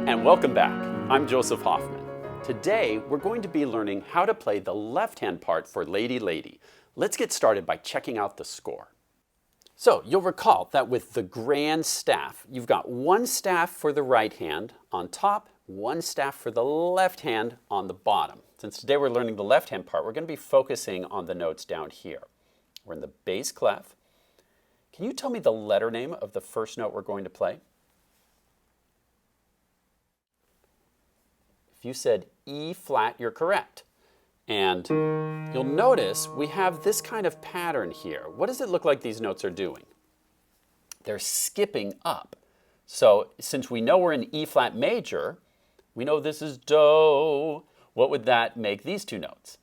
And welcome back. I'm Joseph Hoffman. Today, we're going to be learning how to play the left-hand part for Lady Lady. Let's get started by checking out the score. So, you'll recall that with the grand staff, you've got one staff for the right hand on top, one staff for the left hand on the bottom. Since today we're learning the left-hand part, we're going to be focusing on the notes down here. We're in the bass clef. Can you tell me the letter name of the first note we're going to play? If you said E flat, you're correct. And you'll notice we have this kind of pattern here. What does it look like these notes are doing? They're skipping up. So since we know we're in E flat major, we know this is Do. What would that make these two notes?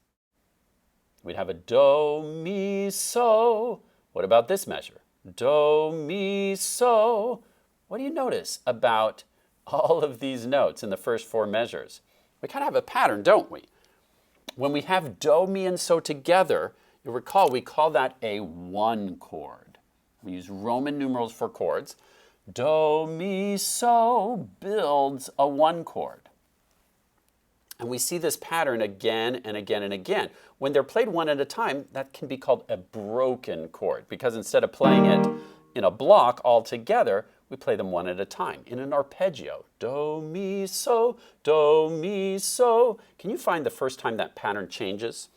We'd have a Do, Mi, So. What about this measure? Do, Mi, So. What do you notice about all of these notes in the first four measures? We kind of have a pattern, don't we? When we have Do, Mi, and So together, you'll recall we call that a one chord. We use Roman numerals for chords. Do, Mi, So builds a one chord. And we see this pattern again and again and again. When they're played one at a time, that can be called a broken chord, because instead of playing it in a block all together, we play them one at a time in an arpeggio. Do, mi, so, do, mi, so. Can you find the first time that pattern changes?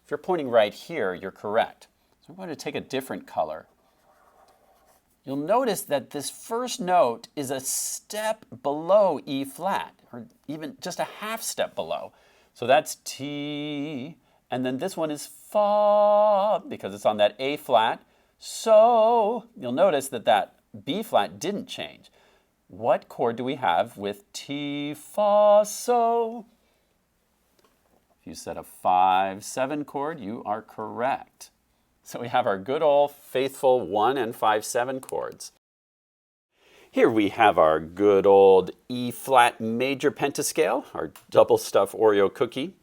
If you're pointing right here, you're correct. So I'm going to take a different color. You'll notice that this first note is a step below E flat, or even just a half step below. So that's T, and then this one is Fa, because it's on that A flat. So you'll notice that that B flat didn't change. What chord do we have with T, Fa, So? If you said a 5-7 chord, you are correct. So we have our good old faithful 1 and 5-7 chords. Here we have our good old E flat major pentascale, our double stuffed Oreo cookie.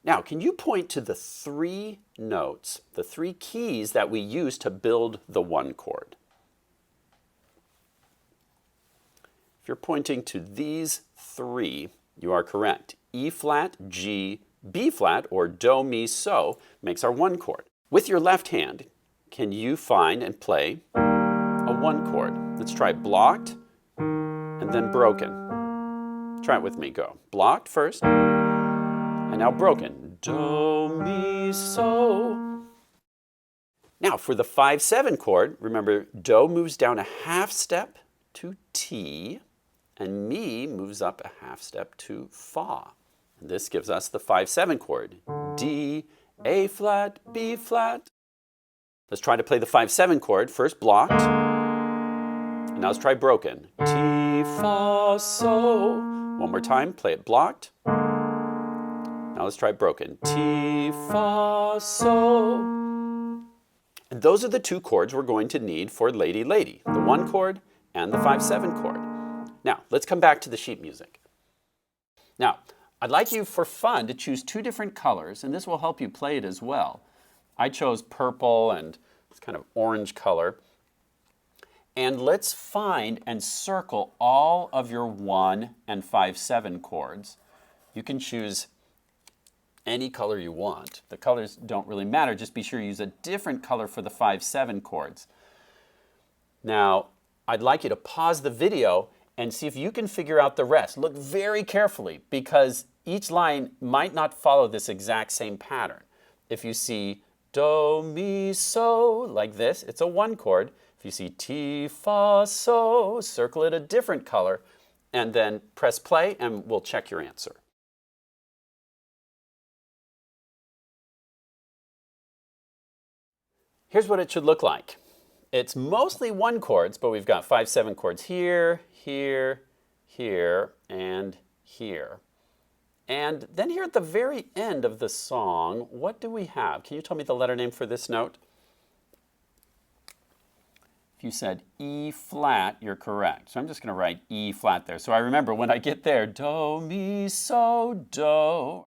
Now, can you point to the three notes, the three keys that we use to build the one chord? If you're pointing to these three, you are correct. E flat, G, B flat, or Do, Mi, So makes our one chord. With your left hand, can you find and play a one chord? Let's try blocked and then broken. Try it with me, go. Blocked first, and now broken. Do, Mi, So. Now for the 5-7 chord, remember Do moves down a half step to T, and Mi moves up a half step to Fa. And this gives us the 5-7 chord. D, A flat, B flat. Let's try to play the 5-7 chord. First blocked, and now let's try broken. T, Fa, So. One more time, play it blocked. Now let's try broken. T, Fa, So. And those are the two chords we're going to need for Lady Lady, the one chord and the 5-7 chord. Now, let's come back to the sheet music. Now, I'd like you for fun to choose two different colors, and this will help you play it as well. I chose purple and this kind of orange color. And let's find and circle all of your 1 and 5-7 chords. You can choose any color you want. The colors don't really matter. Just be sure you use a different color for the 5-7 chords. Now, I'd like you to pause the video and see if you can figure out the rest. Look very carefully, because each line might not follow this exact same pattern. If you see Do, Mi, So, like this, it's a one chord. If you see T, Fa, So, circle it a different color, and then press play and we'll check your answer. Here's what it should look like. It's mostly one chords, but we've got 5-7 chords here, here, here, and here. And then here at the very end of the song, what do we have? Can you tell me the letter name for this note? If you said E flat, you're correct. So I'm just going to write E flat there. So I remember when I get there, Do, Mi, So, Do.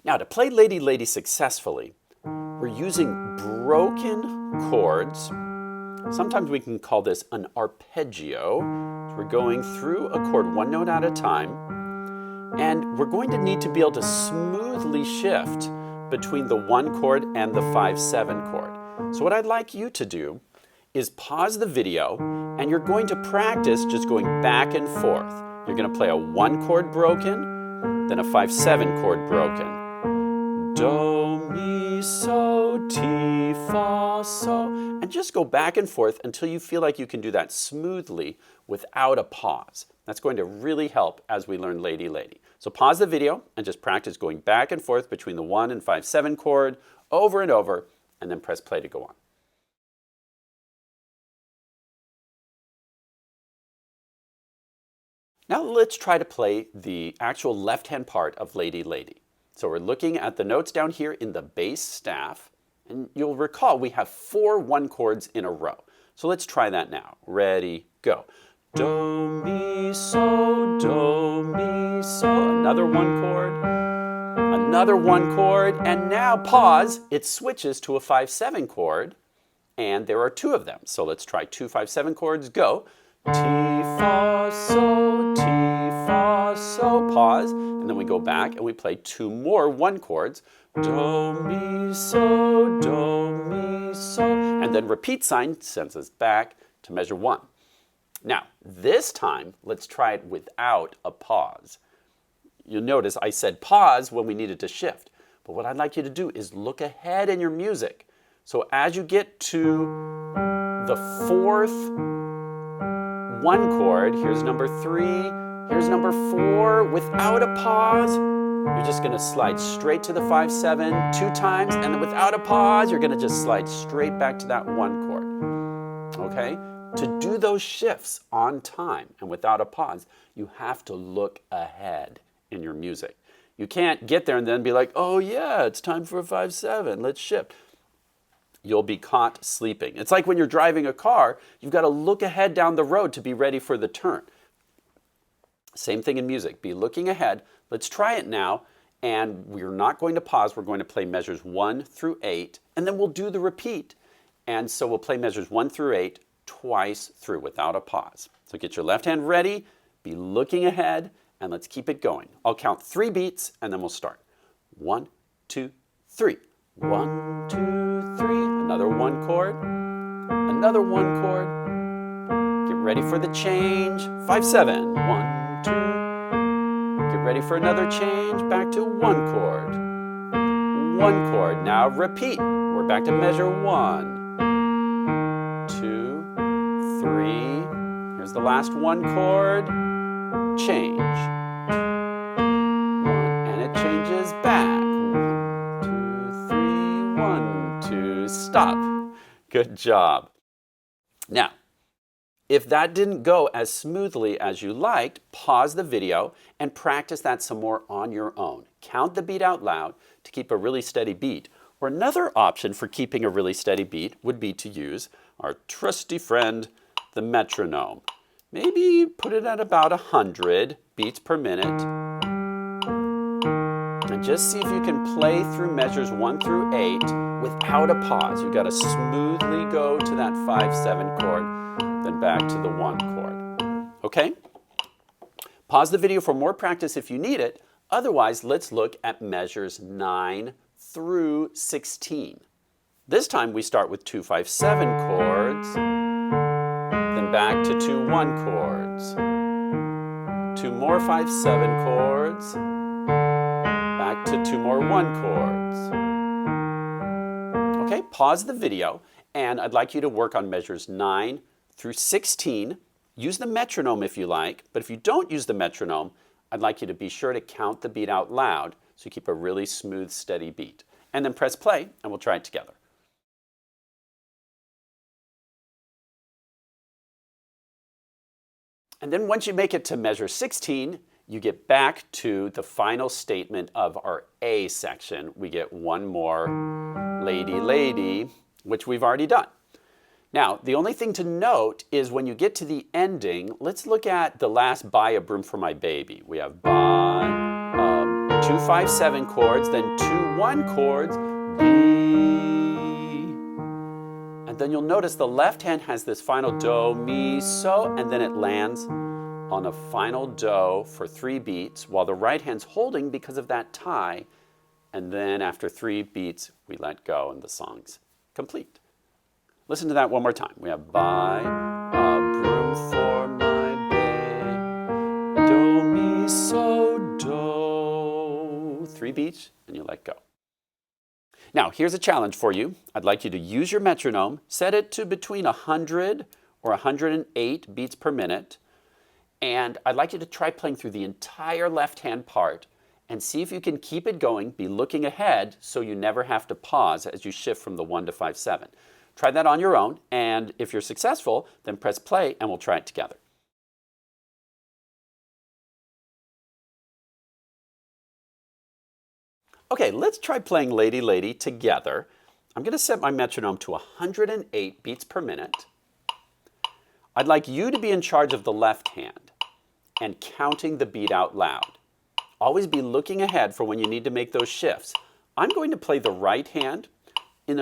Now to play Lady Lady successfully, we're using broken chords Sometimes we can call this an arpeggio. So we're going through a chord one note at a time, and we're going to need to be able to smoothly shift between the 1 chord and the 5/7 chord. So what I'd like you to do is pause the video, and you're going to practice just going back and forth. You're going to play a 1 chord broken, then a 5/7 chord broken. Do, mi, so, ti, fa, so. And just go back and forth until you feel like you can do that smoothly without a pause. That's going to really help as we learn Lady Lady. So pause the video and just practice going back and forth between the 1 and 5/7 chord over and over, and then press play to go on. Now let's try to play the actual left-hand part of Lady Lady. So we're looking at the notes down here in the bass staff, and you'll recall we have 4 1 chords in a row. So let's try that now. Ready, go. Do, mi, so, do, mi, so. Another 1 chord, another 1 chord, and now pause. It switches to a 5/7 chord, and there are 2 of them. So let's try 2 5/7 chords, go. Ti, fa, so, ti, fa, so, pause, and then we go back and we play 2 more 1 chords, do, mi, so, and then repeat sign sends us back to measure 1. Now, this time, let's try it without a pause. You'll notice I said pause when we needed to shift, but what I'd like you to do is look ahead in your music. So as you get to the 4th 1 chord, here's number 3, here's number 4, without a pause, you're just going to slide straight to the 5/7 2 times, and then without a pause, you're going to just slide straight back to that 1 chord. Okay? To do those shifts on time and without a pause, you have to look ahead in your music. You can't get there and then be like, oh yeah, it's time for a 5/7, let's shift. You'll be caught sleeping. It's like when you're driving a car, you've got to look ahead down the road to be ready for the turn. Same thing in music. Be looking ahead. Let's try it now. And we're not going to pause. We're going to play measures 1 through 8. And then we'll do the repeat. And so we'll play measures 1 through 8 twice through without a pause. So get your left hand ready. Be looking ahead. And let's keep it going. I'll count 3 beats and then we'll start. 1, 2, 3. 1, 2, 3. Another 1 chord. Another 1 chord. Get ready for the change. 5/7. 1, 2. Get ready for another change. Back to 1 chord. 1 chord. Now repeat. We're back to measure 1, 2, 3. Here's the last 1 chord. Change. 1, and it changes back. 1, 2, stop. Good job. Now, if that didn't go as smoothly as you liked, pause the video and practice that some more on your own. Count the beat out loud to keep a really steady beat. Or another option for keeping a really steady beat would be to use our trusty friend, the metronome. Maybe put it at about 100 beats per minute. And just see if you can play through measures 1 through 8 without a pause. You've got to smoothly go to that 5/7 chord, then back to the 1 chord. Okay? Pause the video for more practice if you need it. Otherwise, let's look at measures 9 through 16. This time we start with 2 5/7 chords, then back to 2 1 chords, 2 more 5/7 chords, back to 2 more 1 chords. Okay, pause the video, and I'd like you to work on measures 9 through 16. Use the metronome if you like, but if you don't use the metronome, I'd like you to be sure to count the beat out loud so you keep a really smooth, steady beat. And then press play, and we'll try it together. And then once you make it to measure 16, you get back to the final statement of our A section. We get 1 more Lady Lady, which we've already done. Now, the only thing to note is when you get to the ending, let's look at the last Buy a Broom for My Baby. We have buy, 2 5/7 chords, then 2 1 chords, B. And then you'll notice the left hand has this final do, mi, so, and then it lands on a final do for 3 beats, while the right hand's holding because of that tie, and then after 3 beats, we let go and the song's complete. Listen to that one more time. We have buy a broom for my bay, do, mi, so, do. 3 beats, and you let go. Now, here's a challenge for you. I'd like you to use your metronome, set it to between 100 or 108 beats per minute, and I'd like you to try playing through the entire left-hand part and see if you can keep it going, be looking ahead so you never have to pause as you shift from the 1 to 5/7. Try that on your own, and if you're successful, then press play and we'll try it together. Okay, let's try playing Lady Lady together. I'm going to set my metronome to 108 beats per minute. I'd like you to be in charge of the left hand and counting the beat out loud. Always be looking ahead for when you need to make those shifts. I'm going to play the right hand. In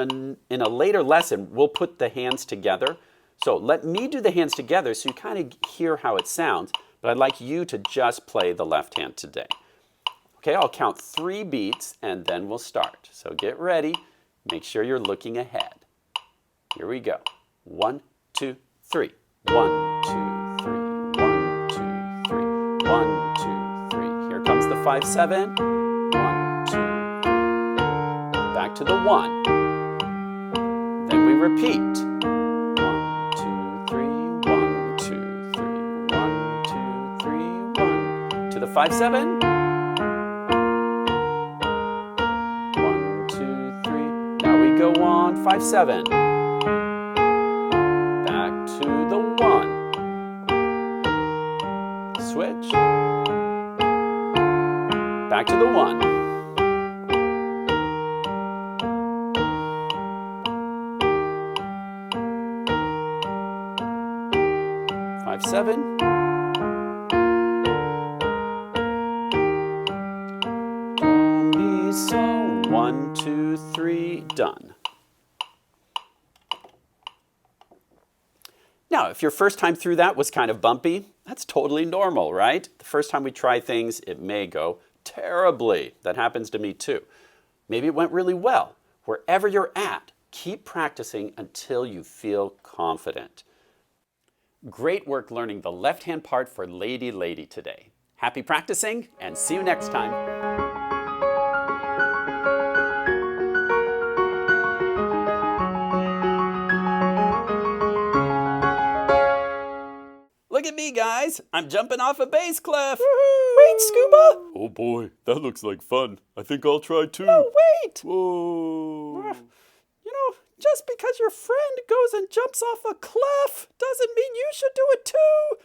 a later lesson, we'll put the hands together. So let me do the hands together so you kind of hear how it sounds, but I'd like you to just play the left hand today. Okay, I'll count 3 beats and then we'll start. So get ready. Make sure you're looking ahead. Here we go. 1, 2, 3. 1, 2, 3. 1, 2, 3. 1, 2, 3. Here comes the 5/7. 1, 2, 3. Back to the 1. Then we repeat. 1, 2, 3. 1, 2, 3. 1, 2, 3. 1. To the 5/7. 1, 2, 3. Now we go on 5/7. Back to the 1. Switch. Back to the 1. 5/7. Do, mi, so. 1, 2, 3. Done. Now, if your first time through that was kind of bumpy, that's totally normal, right? The first time we try things, it may go terribly. That happens to me too. Maybe it went really well. Wherever you're at, keep practicing until you feel confident. Great work learning the left-hand part for Lady Lady today. Happy practicing and see you next time. Look at me, guys. I'm jumping off a bass cliff. Wait, Scuba. Oh boy, that looks like fun. I think I'll try too. No, wait. Whoa. You know, just because your friend goes and jumps off a cliff doesn't mean you should do it too.